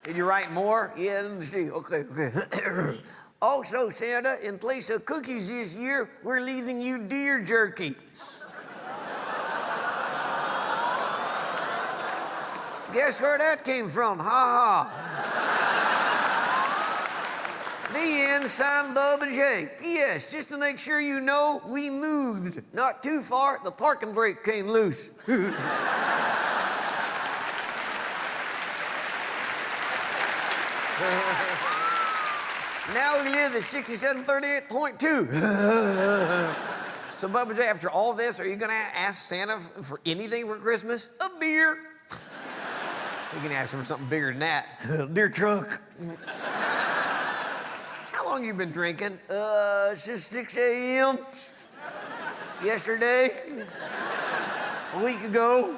Did you write more? Yeah, let me see. Okay. Also, Santa, in place of cookies this year, we're leaving you deer jerky. Guess where that came from? Ha ha. The end, signed Babba J. P.S. Just to make sure you know, we moved. Not too far, the parking brake came loose. Now we live at 6738.2. So, Babba J, after all this, are you going to ask Santa for anything for Christmas? A beer. You can ask him for something bigger than that. Deer truck. How long you been drinking? Since 6 a.m. Yesterday. A week ago.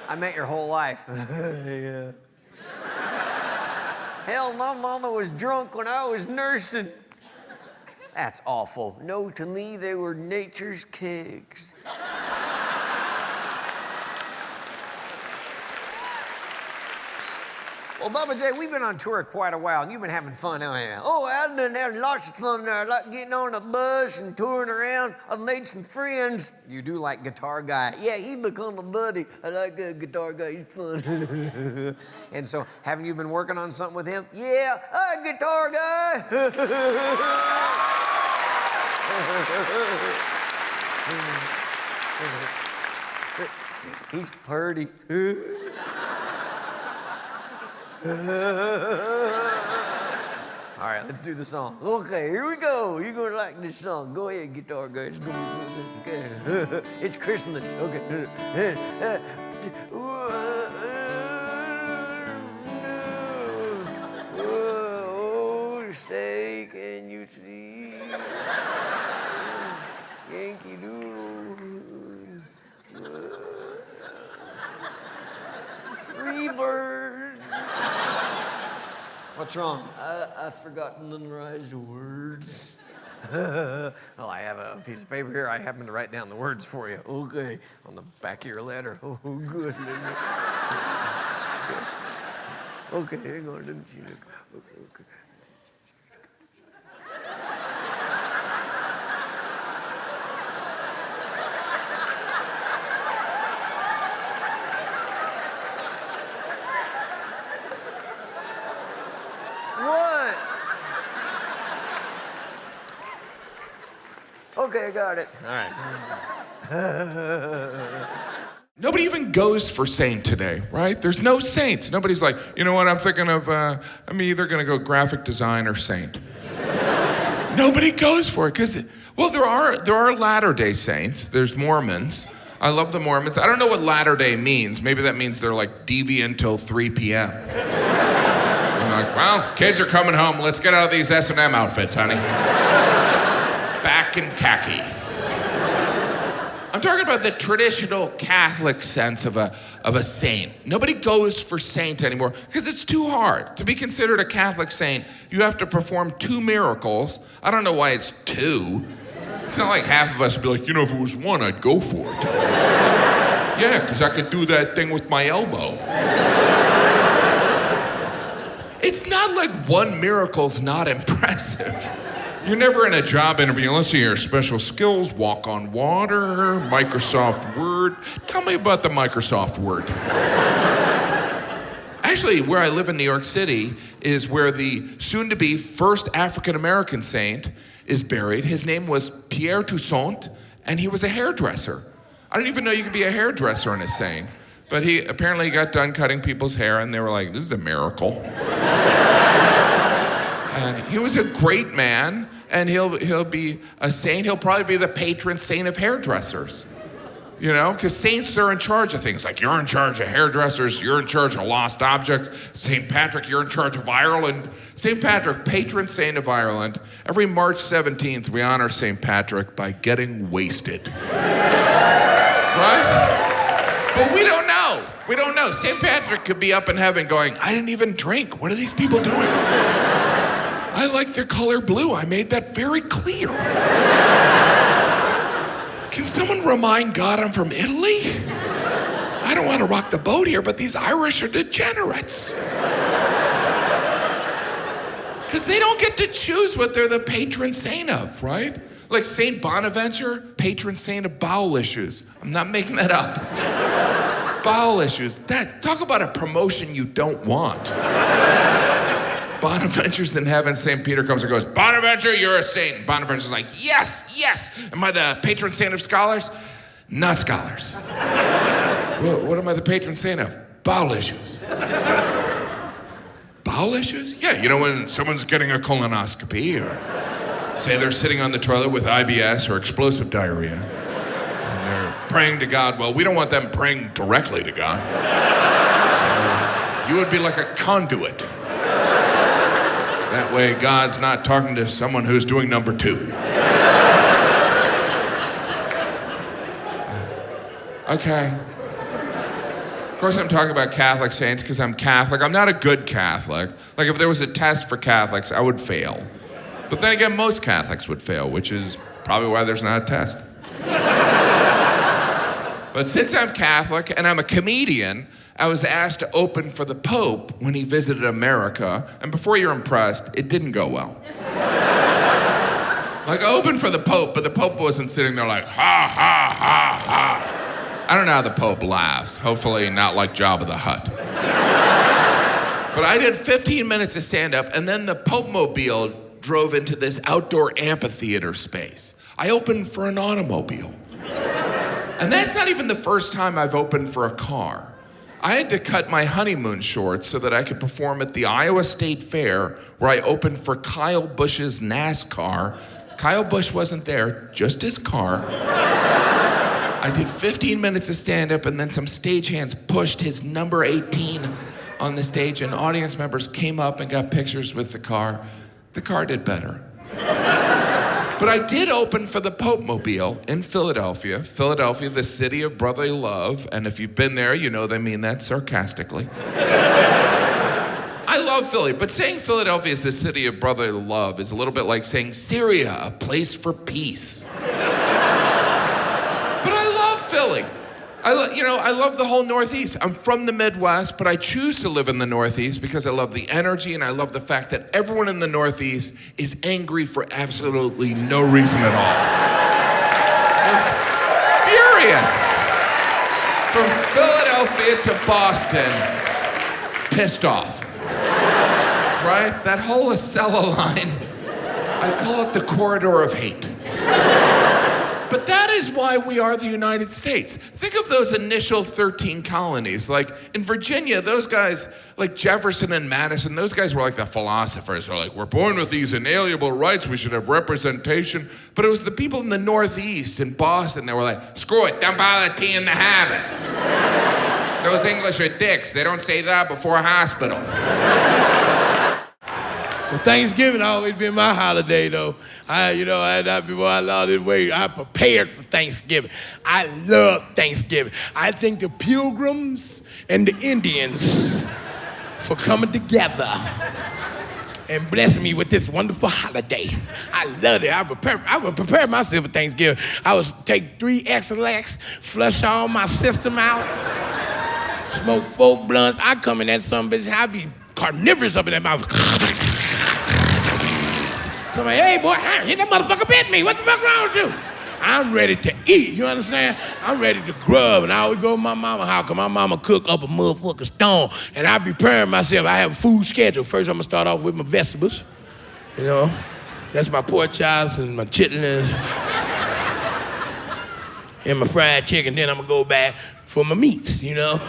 I meant your whole life. Yeah. Hell, my mama was drunk when I was nursing. That's awful. No, to me, they were nature's kegs. Well, Babba J, we've been on tour quite a while, and you've been having fun, haven't you? Oh, I've been having lots of fun there. I like getting on a bus and touring around. I've made some friends. You do like Guitar Guy. Yeah, he's become a buddy. I like Guitar Guy. He's fun. And so, haven't you been working on something with him? Yeah, hi, Guitar Guy. He's 30. All right, let's do the song. Okay, here we go. You're gonna like this song. Go ahead, Guitar Guy. It's gonna be okay. It's Christmas. Okay. Oh, say, can you see? Yankee Doodle. Free bird. What's wrong? I've forgotten to memorize the words. Well, I have a piece of paper here. I happen to write down the words for you. Okay, on the back of your letter. Oh, good. Okay, hang on. Let me see. Okay. Okay, I got it. All right. Nobody even goes for saint today, right? There's no saints. Nobody's like, you know what, I'm thinking of, I'm either gonna go graphic design or saint. Nobody goes for it, because, well, there are Latter-day Saints. There's Mormons. I love the Mormons. I don't know what Latter-day means. Maybe that means they're like deviant till 3 p.m. I'm like, well, kids are coming home. Let's get out of these S&M outfits, honey. Back in khakis. I'm talking about the traditional Catholic sense of a saint. Nobody goes for saint anymore because it's too hard. To be considered a Catholic saint, you have to perform 2 miracles. I don't know why it's 2. It's not like half of us would be like, you know, if it was 1, I'd go for it. Yeah, because I could do that thing with my elbow. It's not like 1 miracle's not impressive. You're never in a job interview. Let's see your special skills, walk on water, Microsoft Word. Tell me about the Microsoft Word. Actually, where I live in New York City is where the soon-to-be first African-American saint is buried. His name was Pierre Toussaint, and he was a hairdresser. I didn't even know you could be a hairdresser in a saint. But he apparently got done cutting people's hair, and they were like, this is a miracle. And he was a great man, and he'll be a saint. He'll probably be the patron saint of hairdressers. You know, because saints, they're in charge of things. Like, you're in charge of hairdressers, you're in charge of lost objects. St. Patrick, you're in charge of Ireland. St. Patrick, patron saint of Ireland. Every March 17th, we honor St. Patrick by getting wasted. Right? But we don't know. We don't know. St. Patrick could be up in heaven going, I didn't even drink. What are these people doing? I like their color blue. I made that very clear. Can someone remind God I'm from Italy? I don't want to rock the boat here, but these Irish are degenerates. Because they don't get to choose what they're the patron saint of, right? Like Saint Bonaventure, patron saint of bowel issues. I'm not making that up. Bowel issues. Talk about a promotion you don't want. Bonaventure's in heaven, St. Peter comes and goes, Bonaventure, you're a saint. And Bonaventure's like, yes, yes. Am I the patron saint of scholars? Not scholars. Well, what am I the patron saint of? Bowel issues. Bowel issues? Yeah, you know when someone's getting a colonoscopy or say they're sitting on the toilet with IBS or explosive diarrhea and they're praying to God. Well, we don't want them praying directly to God. So you would be like a conduit. That way God's not talking to someone who's doing number 2. Okay. Of course I'm talking about Catholic saints because I'm Catholic. I'm not a good Catholic. Like if there was a test for Catholics, I would fail. But then again, most Catholics would fail, which is probably why there's not a test. But since I'm Catholic and I'm a comedian, I was asked to open for the Pope when he visited America, and before you're impressed, it didn't go well. Like, I opened for the Pope, but the Pope wasn't sitting there like, ha, ha, ha, ha. I don't know how the Pope laughs. Hopefully not like Jabba the Hutt. But I did 15 minutes of stand-up, and then the Pope-mobile drove into this outdoor amphitheater space. I opened for an automobile. And that's not even the first time I've opened for a car. I had to cut my honeymoon short so that I could perform at the Iowa State Fair, where I opened for Kyle Busch's NASCAR. Kyle Busch wasn't there, just his car. I did 15 minutes of stand-up, and then some stagehands pushed his number 18 on the stage, and audience members came up and got pictures with the car. The car did better. But I did open for the Pope-mobile in Philadelphia. Philadelphia, the city of brotherly love, and if you've been there, you know they mean that sarcastically. I love Philly, but saying Philadelphia is the city of brotherly love is a little bit like saying Syria, a place for peace. But I love Philly. I love the whole Northeast. I'm from the Midwest, but I choose to live in the Northeast because I love the energy and I love the fact that everyone in the Northeast is angry for absolutely no reason at all. They're furious. From Philadelphia to Boston, pissed off. Right? That whole Acela line, I call it the corridor of hate. But that is why we are the United States. Think of those initial 13 colonies. Like in Virginia, those guys, like Jefferson and Madison, those guys were like the philosophers. They're like, we're born with these inalienable rights, we should have representation. But it was the people in the Northeast, in Boston, that were like, screw it, dump all the tea in the habit. Those English are dicks, they don't say that before hospital. Well, Thanksgiving always been my holiday, though. Before I lost this weight, I prepared for Thanksgiving. I love Thanksgiving. I thank the Pilgrims and the Indians for coming together and blessing me with this wonderful holiday. I love it. I would prepare myself for Thanksgiving. I would take 3 X-Lax, flush all my system out, smoke 4 blunts. I come in that sumbitch, I be carnivorous up in that mouth. Somebody, hey boy, hit that motherfucker bit me. What the fuck wrong with you? I'm ready to eat, you understand? I'm ready to grub, and I always go to my mama's house, cause my mama cook up a motherfucking stone, and I be preparing myself. I have a food schedule. First, I'm gonna start off with my vegetables, you know? That's my pork chops and my chitlins and my fried chicken. Then I'm gonna go back for my meats, you know?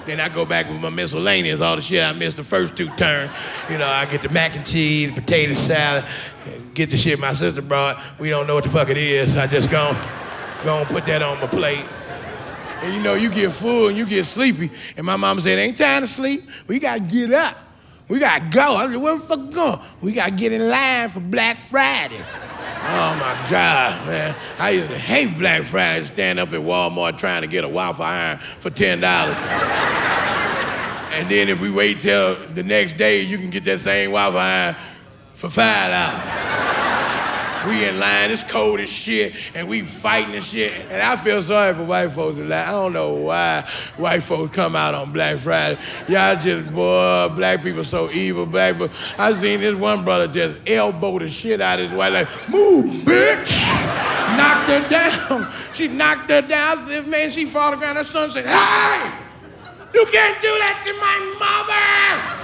Then I go back with my miscellaneous, all the shit I missed the first 2 turns. You know, I get the mac and cheese, potato salad, get the shit my sister brought. We don't know what the fuck it is. I just go put that on my plate. And you know, you get full and you get sleepy. And my mama said, ain't time to sleep. We gotta get up. We gotta go. I said, where the fuck we going? We gotta get in line for Black Friday. Oh my God, man. I used to hate Black Friday, stand up at Walmart trying to get a waffle iron for $10. And then if we wait till the next day, you can get that same waffle iron for $5. We in line, it's cold as shit, and we fighting and shit. And I feel sorry for white folks. I don't know why white folks come out on Black Friday. Y'all just, boy, black people so evil, black people. I seen this one brother just elbow the shit out of his wife, like, move, bitch! Knocked her down. She knocked her down. Man, she fall to the ground. Her son said, hey! You can't do that to my mother!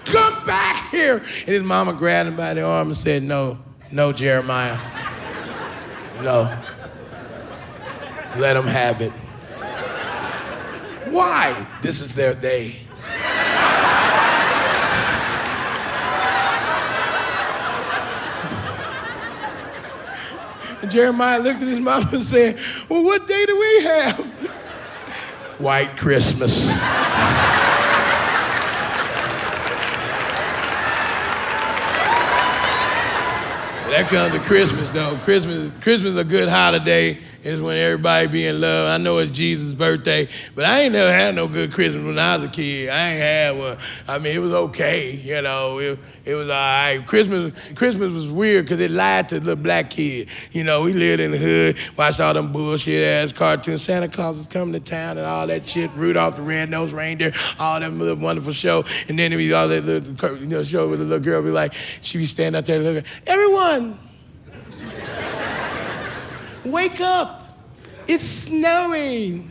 Come back here! And his mama grabbed him by the arm and said, no, Jeremiah. No. Let them have it. Why? This is their day. And Jeremiah looked at his mama and said, well, what day do we have? White Christmas. That comes to Christmas, though. Christmas is a good holiday. It's when everybody be in love. I know it's Jesus' birthday, but I ain't never had no good Christmas when I was a kid. I ain't had one. I mean, it was okay, you know. It was all right. Christmas was weird because it lied to the little black kid. You know, we lived in the hood, watched all them bullshit-ass cartoons. Santa Claus is coming to town and all that shit. Rudolph the Red-Nosed Reindeer, all that little wonderful show. And then there be all that little show with the little girl be like, she be standing out there looking, everyone, wake up. It's snowing.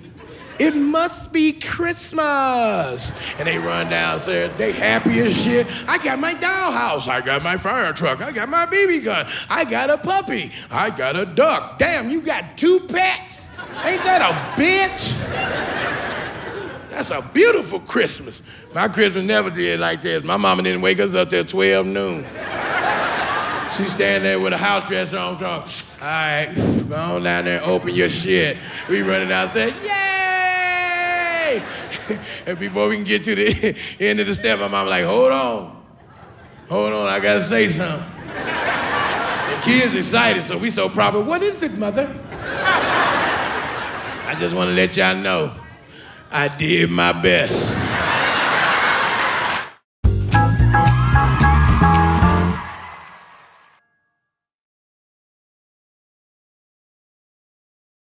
It must be Christmas. And they run downstairs. They happy as shit. I got my dollhouse. I got my fire truck. I got my BB gun. I got a puppy. I got a duck. Damn, you got 2 pets? Ain't that a bitch? That's a beautiful Christmas. My Christmas never did like this. My mama didn't wake us up till 12 noon. She standing there with a house dress on, talking, all right, go on down there and open your shit. We running downstairs, yay! And before we can get to the end of the step, my mama like, hold on, I gotta say something. The kids excited, so we so proper, what is it, mother? I just wanna let y'all know, I did my best.